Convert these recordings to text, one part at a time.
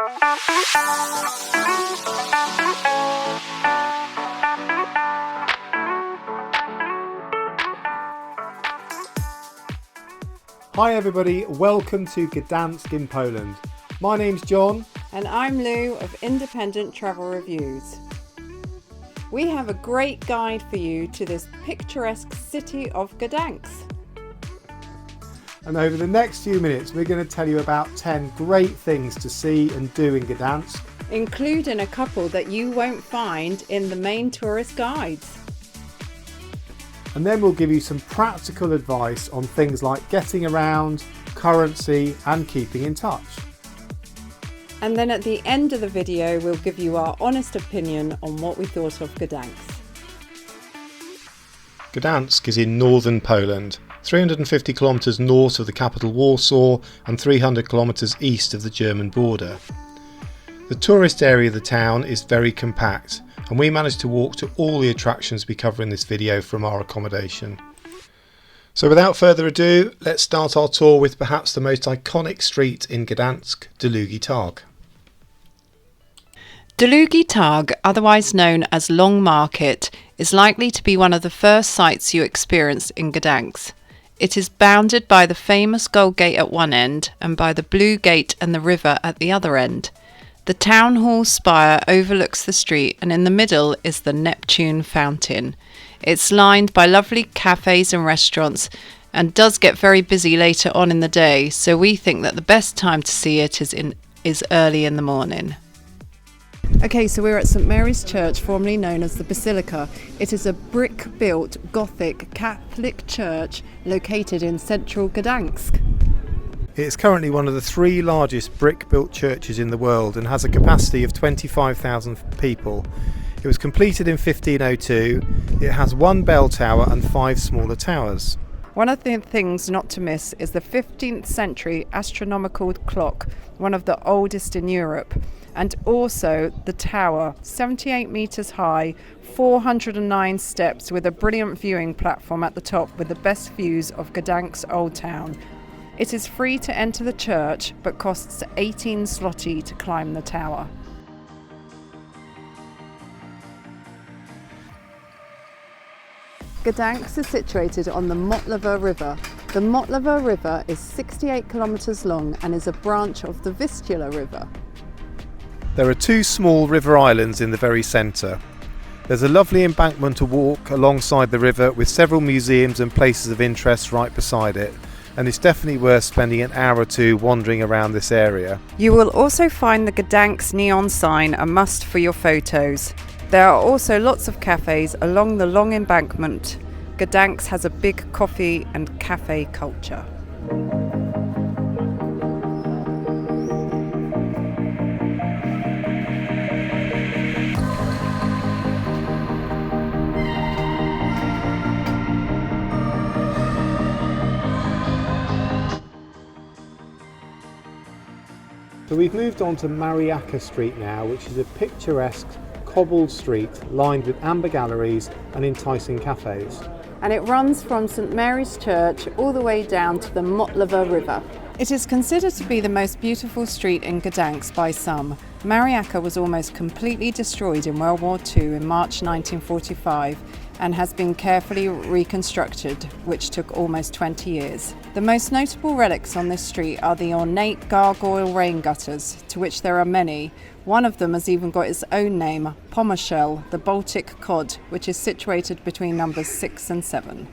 Hi everybody, welcome to Gdansk in Poland. My name's John. And I'm Lou of Independent Travel Reviews. We have a great guide for you to this picturesque city of Gdansk. And over the next few minutes we're going to tell you about 10 great things to see and do in Gdansk, including a couple that you won't find in the main tourist guides. And then we'll give you some practical advice on things like getting around, currency and keeping in touch. And then at the end of the video we'll give you our honest opinion on what we thought of Gdansk. Gdansk is in northern Poland, 350 kilometres north of the capital Warsaw and 300 kilometres east of the German border. The tourist area of the town is very compact, and we managed to walk to all the attractions we cover in this video from our accommodation. So without further ado, let's start our tour with perhaps the most iconic street in Gdansk, Dlugi Targ. Dlugi Targ, otherwise known as Long Market, is likely to be one of the first sights you experience in Gdansk. It is bounded by the famous Gold Gate at one end and by the Blue Gate and the river at the other end. The town hall spire overlooks the street, and in the middle is the Neptune fountain. It's lined by lovely cafes and restaurants and does get very busy later on in the day, so we think that the best time to see it is early in the morning. Okay, so we're at St Mary's Church, formerly known as the Bassilica. It is a brick-built Gothic Catholic church located in central Gdansk. It's currently one of the 3 largest brick-built churches in the world and has a capacity of 25,000 people. It was completed in 1502. It has 1 bell tower and 5 smaller towers. One of the things not to miss is the 15th century astronomical clock, one of the oldest in Europe, and also the tower, 78 metres high, 409 steps with a brilliant viewing platform at the top with the best views of Gdansk's Old Town. It is free to enter the church, but costs 18 zloty to climb the tower. Gdansk is situated on the Motlawa River. The Motlawa River is 68 kilometres long and is a branch of the Vistula River. There are 2 small river islands in the very centre. There's a lovely embankment to walk alongside the river with several museums and places of interest right beside it. And it's definitely worth spending an hour or 2 wandering around this area. You will also find the Gdansk neon sign, a must for your photos. There are also lots of cafes along the long embankment. Gdansk has a big coffee and cafe culture. So we've moved on to Mariacka Street now, which is a picturesque cobbled street lined with amber galleries and enticing cafes. And it runs from St Mary's Church all the way down to the Motlawa River. It is considered to be the most beautiful street in Gdansk by some. Mariacka was almost completely destroyed in World War II in March 1945 and has been carefully reconstructed, which took almost 20 years. The most notable relics on this street are the ornate gargoyle rain gutters, to which there are many. One of them has even got its own name, Pomyshel, the Baltic cod, which is situated between numbers 6 and 7.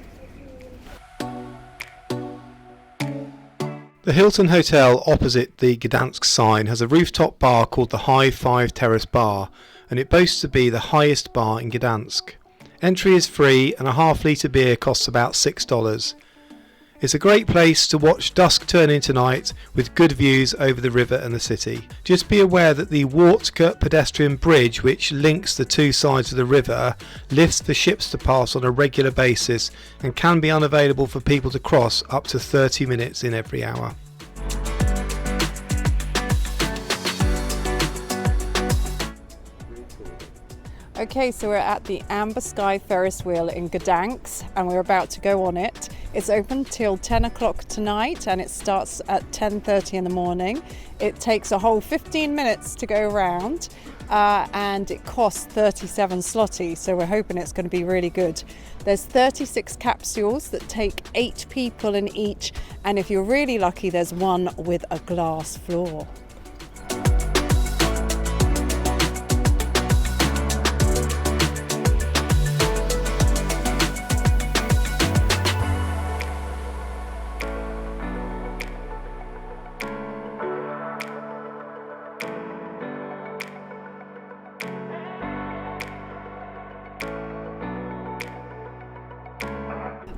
The Hilton Hotel opposite the Gdansk sign has a rooftop bar called the High 5 Terrace Bar, and it boasts to be the highest bar in Gdansk. Entry is free and a half-litre beer costs about $6. It's a great place to watch dusk turn into night with good views over the river and the city. Just be aware that the Wartka pedestrian bridge, which links the 2 sides of the river, lifts the ships to pass on a regular basis and can be unavailable for people to cross up to 30 minutes in every hour. Okay, so we're at the Amber Sky Ferris wheel in Gdansk and we're about to go on it. It's open till 10 o'clock tonight and it starts at 10:30 in the morning. It takes a whole 15 minutes to go around and it costs 37 zloty, so we're hoping it's going to be really good. There's 36 capsules that take 8 people in each, and if you're really lucky there's one with a glass floor.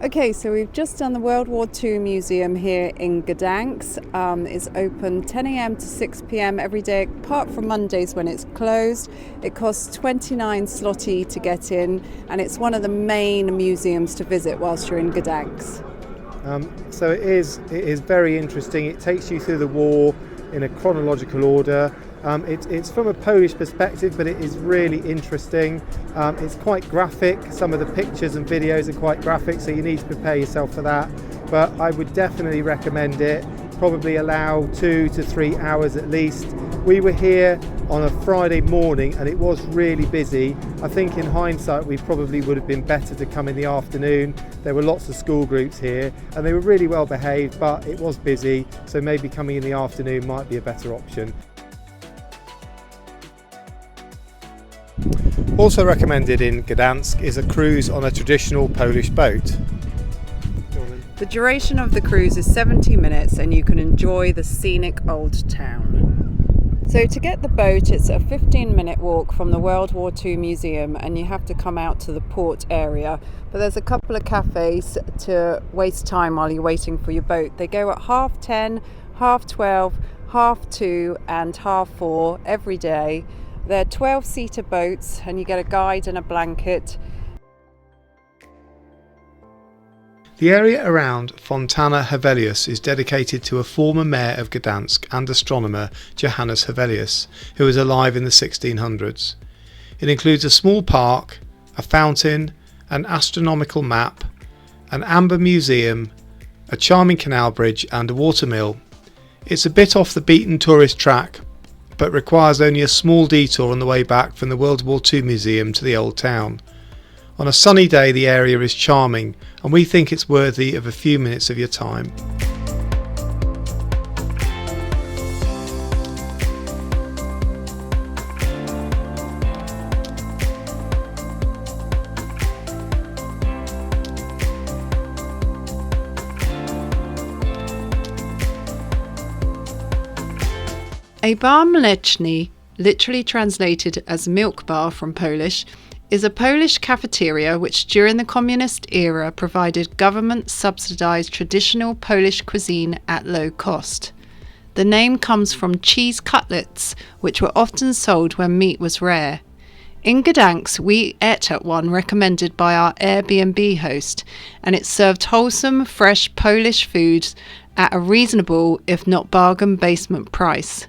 Okay, so we've just done the World War II Museum here in Gdansk. It's open 10 a.m. to 6 p.m. every day, apart from Mondays when it's closed. It costs 29 zloty to get in, and it's one of the main museums to visit whilst you're in Gdansk. So it is very interesting. It takes you through the war in a chronological order. It's from a Polish perspective, but it is really interesting. It's quite graphic. Some of the pictures and videos are quite graphic, so you need to prepare yourself for that. But I would definitely recommend it. Probably allow 2 to 3 hours at least. We were here on a Friday morning and it was really busy. I think in hindsight we probably would have been better to come in the afternoon. There were lots of school groups here and they were really well behaved, but it was busy, so maybe coming in the afternoon might be a better option. Also recommended in Gdansk is a cruise on a traditional Polish boat. The duration of the cruise is 70 minutes and you can enjoy the scenic old town. So to get the boat, it's a 15-minute walk from the World War II Museum and you have to come out to the port area. But there's a couple of cafes to waste time while you're waiting for your boat. They go at 10:30, 12:30, 2:30 and 4:30 every day. They're 12-seater boats and you get a guide and a blanket. The area around Fontanna Heweliusza is dedicated to a former mayor of Gdansk and astronomer Johannes Heweliusz, who was alive in the 1600s. It includes a small park, a fountain, an astronomical map, an amber museum, a charming canal bridge and a watermill. It's a bit off the beaten tourist track, but requires only a small detour on the way back from the World War II Museum to the Old Town. On a sunny day the area is charming and we think it's worthy of a few minutes of your time. A bar mleczny, literally translated as milk bar from Polish, is a Polish cafeteria which during the communist era provided government-subsidised traditional Polish cuisine at low cost. The name comes from cheese cutlets, which were often sold when meat was rare. In Gdansk, we ate at one recommended by our Airbnb host, and it served wholesome, fresh Polish foods at a reasonable, if not bargain basement price.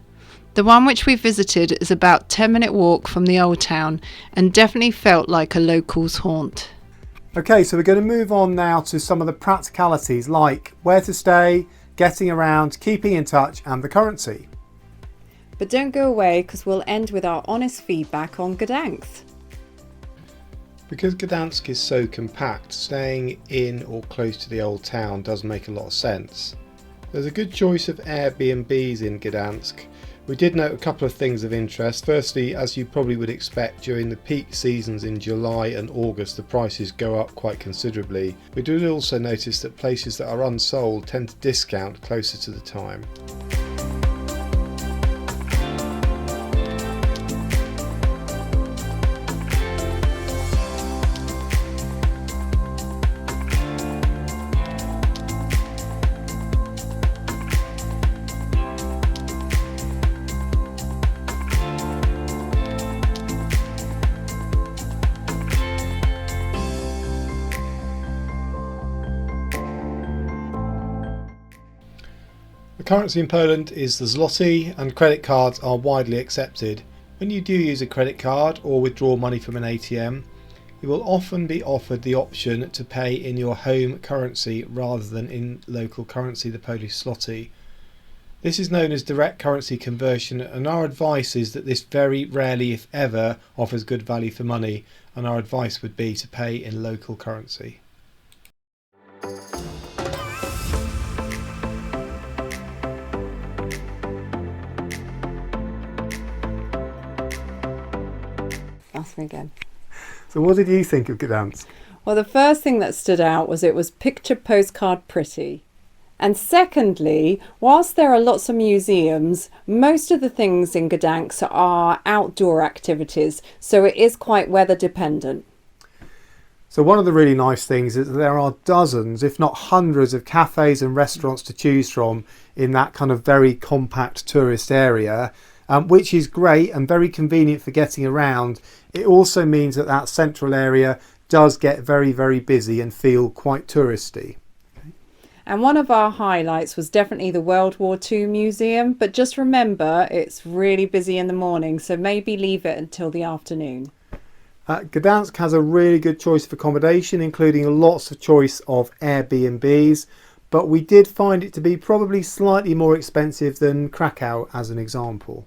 The one which we visited is about a 10-minute walk from the old town and definitely felt like a local's haunt. Okay, so we're going to move on now to some of the practicalities like where to stay, getting around, keeping in touch and the currency. But don't go away because we'll end with our honest feedback on Gdansk. Because Gdansk is so compact, staying in or close to the old town does make a lot of sense. There's a good choice of Airbnbs in Gdansk. We did note a couple of things of interest. Firstly, as you probably would expect, during the peak seasons in July and August the prices go up quite considerably. We did also notice that places that are unsold tend to discount closer to the time. The currency in Poland is the zloty and credit cards are widely accepted. When you do use a credit card or withdraw money from an ATM, You will often be offered the option to pay in your home currency rather than in local currency, the Polish zloty. This is known as direct currency conversion, and our advice is that this very rarely, if ever, offers good value for money, and our advice would be to pay in local currency. Ask me again. So what did you think of Gdansk? Well, the first thing that stood out was it was picture postcard pretty. And secondly, whilst there are lots of museums, most of the things in Gdansk are outdoor activities, so it is quite weather dependent. So one of the really nice things is that there are dozens, if not hundreds, of cafes and restaurants to choose from in that kind of very compact tourist area, which is great and very convenient for getting around. It also means that that central area does get very, very busy and feel quite touristy. And one of our highlights was definitely the World War II Museum, but just remember it's really busy in the morning, so maybe leave it until the afternoon. Gdansk has a really good choice of accommodation, including lots of choice of Airbnbs, but we did find it to be probably slightly more expensive than Krakow as an example.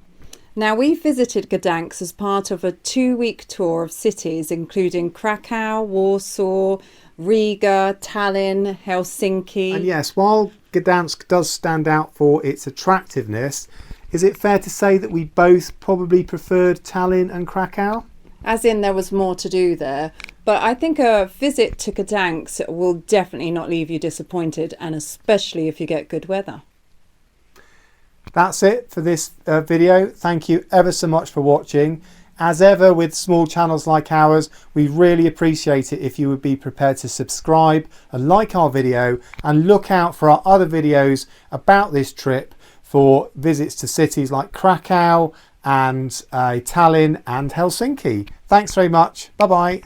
Now, we visited Gdansk as part of a 2-week tour of cities, including Krakow, Warsaw, Riga, Tallinn, Helsinki. And yes, while Gdansk does stand out for its attractiveness, is it fair to say that we both probably preferred Tallinn and Krakow? As in, there was more to do there. But I think a visit to Gdansk will definitely not leave you disappointed, and especially if you get good weather. That's it for this video. Thank you ever so much for watching. As ever with small channels like ours, we really appreciate it if you would be prepared to subscribe and like our video, and look out for our other videos about this trip for visits to cities like Krakow and Tallinn and Helsinki. Thanks very much. Bye bye.